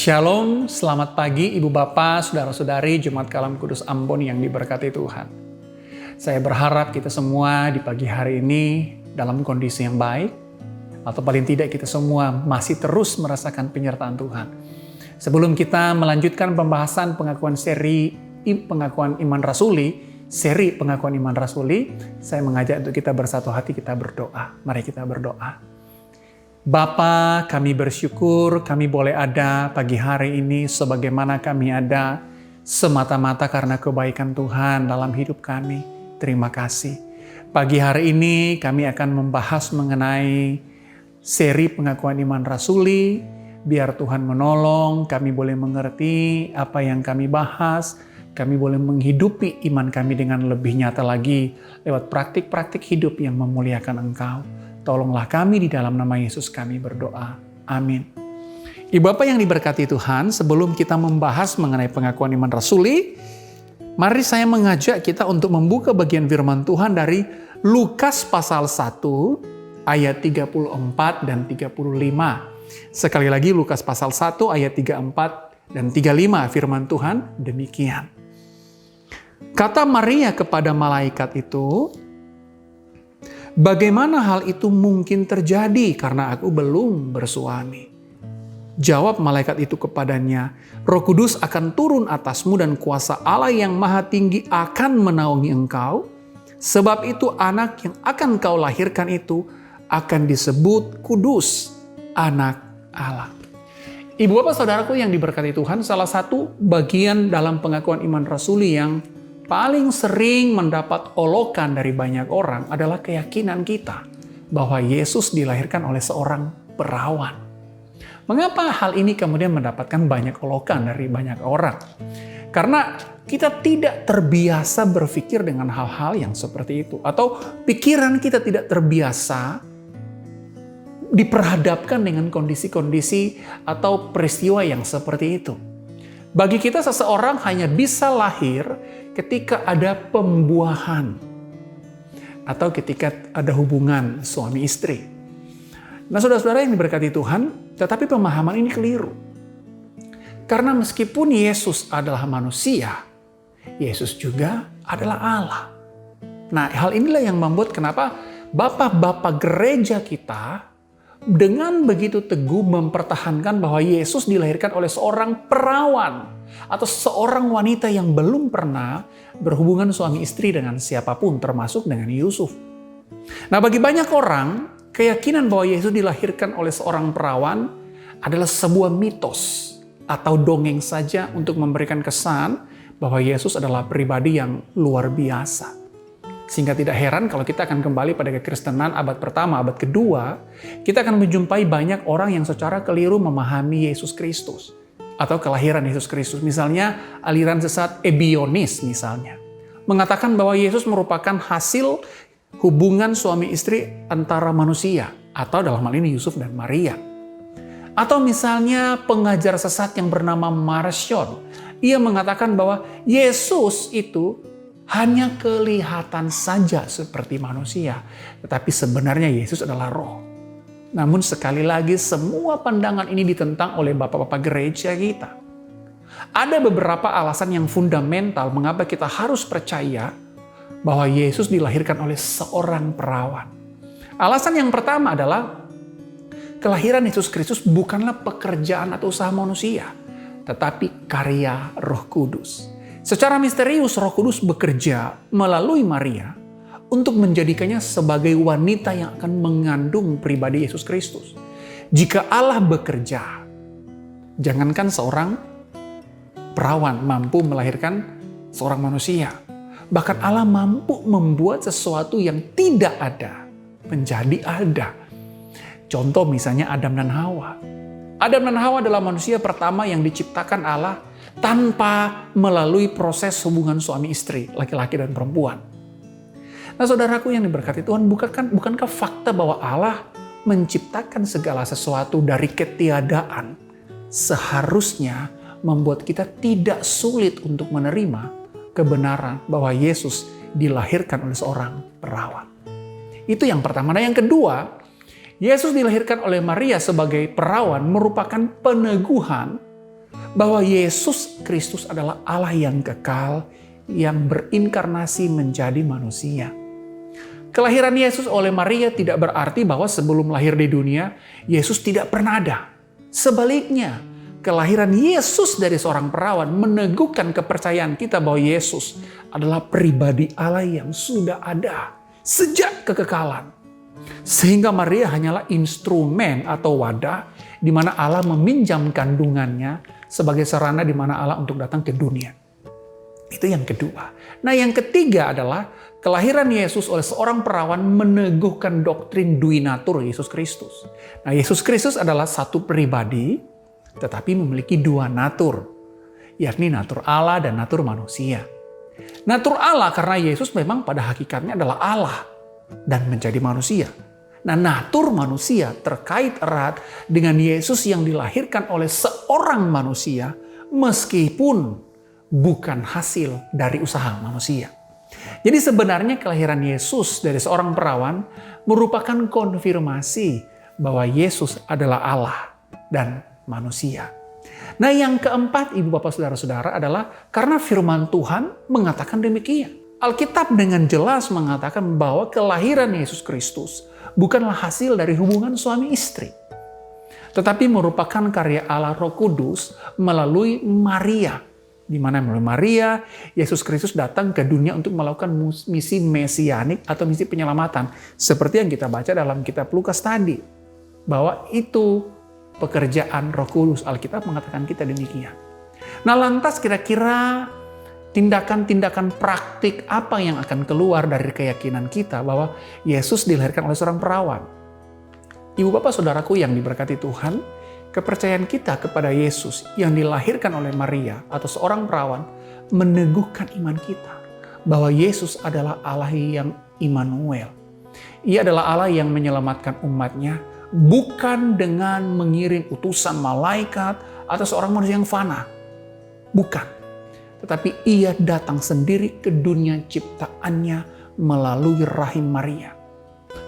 Shalom, selamat pagi Ibu Bapak, Saudara-saudari Jemaat Kalam Kudus Ambon yang diberkati Tuhan. Saya berharap kita semua di pagi hari ini dalam kondisi yang baik, atau paling tidak kita semua masih terus merasakan penyertaan Tuhan. Sebelum kita melanjutkan pembahasan pengakuan iman rasuli, saya mengajak untuk kita bersatu hati, kita berdoa. Mari kita berdoa. Bapa, kami bersyukur kami boleh ada pagi hari ini sebagaimana kami ada semata-mata karena kebaikan Tuhan dalam hidup kami. Terima kasih. Pagi hari ini kami akan membahas mengenai seri pengakuan iman rasuli. Biar Tuhan menolong, kami boleh mengerti apa yang kami bahas. Kami boleh menghidupi iman kami dengan lebih nyata lagi lewat praktik-praktik hidup yang memuliakan Engkau. Tolonglah kami di dalam nama Yesus kami berdoa. Amin. Ibu Bapak yang diberkati Tuhan, sebelum kita membahas mengenai pengakuan iman rasuli, mari saya mengajak kita untuk membuka bagian firman Tuhan dari Lukas pasal 1 ayat 34 dan 35. Sekali lagi Lukas pasal 1 ayat 34 dan 35 firman Tuhan demikian. Kata Maria kepada malaikat itu, "Bagaimana hal itu mungkin terjadi karena aku belum bersuami?" Jawab malaikat itu kepadanya, "Roh Kudus akan turun atasmu dan kuasa Allah yang Maha Tinggi akan menaungi engkau. Sebab itu anak yang akan kau lahirkan itu akan disebut kudus, anak Allah." Ibu Bapak Saudaraku yang diberkati Tuhan, salah satu bagian dalam pengakuan iman rasuli yang paling sering mendapat olokan dari banyak orang adalah keyakinan kita bahwa Yesus dilahirkan oleh seorang perawan. Mengapa hal ini kemudian mendapatkan banyak olokan dari banyak orang? Karena kita tidak terbiasa berpikir dengan hal-hal yang seperti itu. Atau pikiran kita tidak terbiasa diperhadapkan dengan kondisi-kondisi atau peristiwa yang seperti itu. Bagi kita seseorang hanya bisa lahir ketika ada pembuahan atau ketika ada hubungan suami istri. Nah, saudara-saudara yang diberkati Tuhan, tetapi pemahaman ini keliru. Karena meskipun Yesus adalah manusia, Yesus juga adalah Allah. Nah, hal inilah yang membuat kenapa bapak-bapak gereja kita dengan begitu teguh mempertahankan bahwa Yesus dilahirkan oleh seorang perawan atau seorang wanita yang belum pernah berhubungan suami istri dengan siapapun, termasuk dengan Yusuf. Nah, bagi banyak orang, keyakinan bahwa Yesus dilahirkan oleh seorang perawan adalah sebuah mitos atau dongeng saja untuk memberikan kesan bahwa Yesus adalah pribadi yang luar biasa. Sehingga tidak heran kalau kita akan kembali pada kekristenan abad pertama, abad kedua, kita akan menjumpai banyak orang yang secara keliru memahami Yesus Kristus atau kelahiran Yesus Kristus. Misalnya aliran sesat Ebionis misalnya. Mengatakan bahwa Yesus merupakan hasil hubungan suami istri antara manusia atau dalam hal ini Yusuf dan Maria. Atau misalnya pengajar sesat yang bernama Marcion. Ia mengatakan bahwa Yesus itu hanya kelihatan saja seperti manusia, tetapi sebenarnya Yesus adalah roh. Namun sekali lagi semua pandangan ini ditentang oleh bapak-bapak gereja kita. Ada beberapa alasan yang fundamental mengapa kita harus percaya bahwa Yesus dilahirkan oleh seorang perawan. Alasan yang pertama adalah kelahiran Yesus Kristus bukanlah pekerjaan atau usaha manusia, tetapi karya Roh Kudus. Secara misterius Roh Kudus bekerja melalui Maria untuk menjadikannya sebagai wanita yang akan mengandung pribadi Yesus Kristus. Jika Allah bekerja, jangankan seorang perawan mampu melahirkan seorang manusia, bahkan Allah mampu membuat sesuatu yang tidak ada menjadi ada. Contoh misalnya Adam dan Hawa. Adam dan Hawa adalah manusia pertama yang diciptakan Allah tanpa melalui proses hubungan suami istri, laki-laki dan perempuan. Nah, saudaraku yang diberkati Tuhan, bukankah fakta bahwa Allah menciptakan segala sesuatu dari ketiadaan seharusnya membuat kita tidak sulit untuk menerima kebenaran bahwa Yesus dilahirkan oleh seorang perawan. Itu yang pertama. Nah, yang kedua, Yesus dilahirkan oleh Maria sebagai perawan merupakan peneguhan bahwa Yesus Kristus adalah Allah yang kekal, yang berinkarnasi menjadi manusia. Kelahiran Yesus oleh Maria tidak berarti bahwa sebelum lahir di dunia, Yesus tidak pernah ada. Sebaliknya, kelahiran Yesus dari seorang perawan meneguhkan kepercayaan kita bahwa Yesus adalah pribadi Allah yang sudah ada sejak kekekalan. Sehingga Maria hanyalah instrumen atau wadah di mana Allah meminjam kandungannya sebagai sarana di mana Allah untuk datang ke dunia. Itu yang kedua. Nah, yang ketiga adalah kelahiran Yesus oleh seorang perawan meneguhkan doktrin duinatur Yesus Kristus. Nah, Yesus Kristus adalah satu pribadi tetapi memiliki dua natur, yakni natur Allah dan natur manusia. Natur Allah karena Yesus memang pada hakikatnya adalah Allah dan menjadi manusia. Nah, natur manusia terkait erat dengan Yesus yang dilahirkan oleh seorang manusia meskipun bukan hasil dari usaha manusia. Jadi sebenarnya kelahiran Yesus dari seorang perawan merupakan konfirmasi bahwa Yesus adalah Allah dan manusia. Nah, yang keempat, Ibu Bapak Saudara-saudara, adalah karena firman Tuhan mengatakan demikian. Alkitab dengan jelas mengatakan bahwa kelahiran Yesus Kristus bukanlah hasil dari hubungan suami istri, tetapi merupakan karya Allah Roh Kudus melalui Maria, di mana melalui Maria, Yesus Kristus datang ke dunia untuk melakukan misi mesianik atau misi penyelamatan. Seperti yang kita baca dalam kitab Lukas tadi. Bahwa itu pekerjaan Roh Kudus. Alkitab mengatakan kita demikian. Nah, lantas kira-kira tindakan-tindakan praktik apa yang akan keluar dari keyakinan kita bahwa Yesus dilahirkan oleh seorang perawan? Ibu Bapak Saudaraku yang diberkati Tuhan, kepercayaan kita kepada Yesus yang dilahirkan oleh Maria atau seorang perawan meneguhkan iman kita bahwa Yesus adalah Allah yang Immanuel. Ia adalah Allah yang menyelamatkan umatnya bukan dengan mengirim utusan malaikat atau seorang manusia yang fana. Bukan. Tetapi ia datang sendiri ke dunia ciptaannya melalui rahim Maria.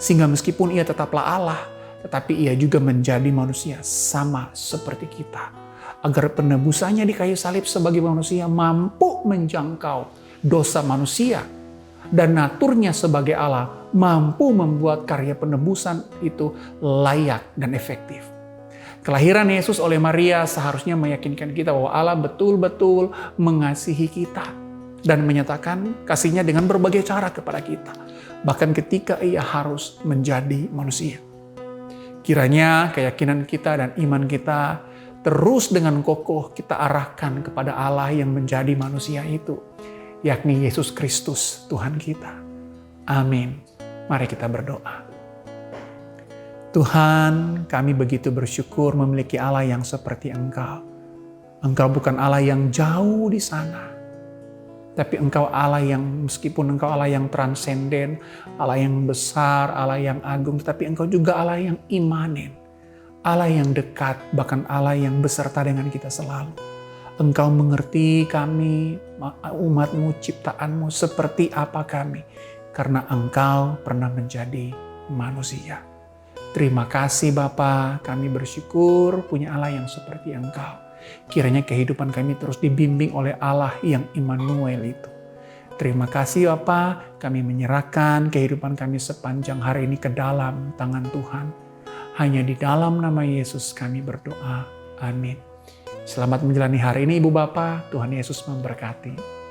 Sehingga meskipun ia tetaplah Allah, tetapi ia juga menjadi manusia sama seperti kita. Agar penebusannya di kayu salib sebagai manusia mampu menjangkau dosa manusia. Dan naturnya sebagai Allah mampu membuat karya penebusan itu layak dan efektif. Kelahiran Yesus oleh Maria seharusnya meyakinkan kita bahwa Allah betul-betul mengasihi kita. Dan menyatakan kasihnya dengan berbagai cara kepada kita. Bahkan ketika ia harus menjadi manusia. Kiranya keyakinan kita dan iman kita terus dengan kokoh kita arahkan kepada Allah yang menjadi manusia itu, yakni Yesus Kristus Tuhan kita. Amin. Mari kita berdoa. Tuhan, kami begitu bersyukur memiliki Allah yang seperti Engkau. Engkau bukan Allah yang jauh di sana, tapi Engkau Allah yang meskipun Engkau Allah yang transenden, Allah yang besar, Allah yang agung, tetapi Engkau juga Allah yang imanen. Allah yang dekat, bahkan Allah yang beserta dengan kita selalu. Engkau mengerti kami, umat-Mu, ciptaan-Mu, seperti apa kami. Karena Engkau pernah menjadi manusia. Terima kasih Bapa, kami bersyukur punya Allah yang seperti Engkau. Kiranya kehidupan kami terus dibimbing oleh Allah yang Immanuel itu. Terima kasih Bapa, kami menyerahkan kehidupan kami sepanjang hari ini ke dalam tangan Tuhan. Hanya di dalam nama Yesus kami berdoa. Amin. Selamat menjalani hari ini Ibu Bapa, Tuhan Yesus memberkati.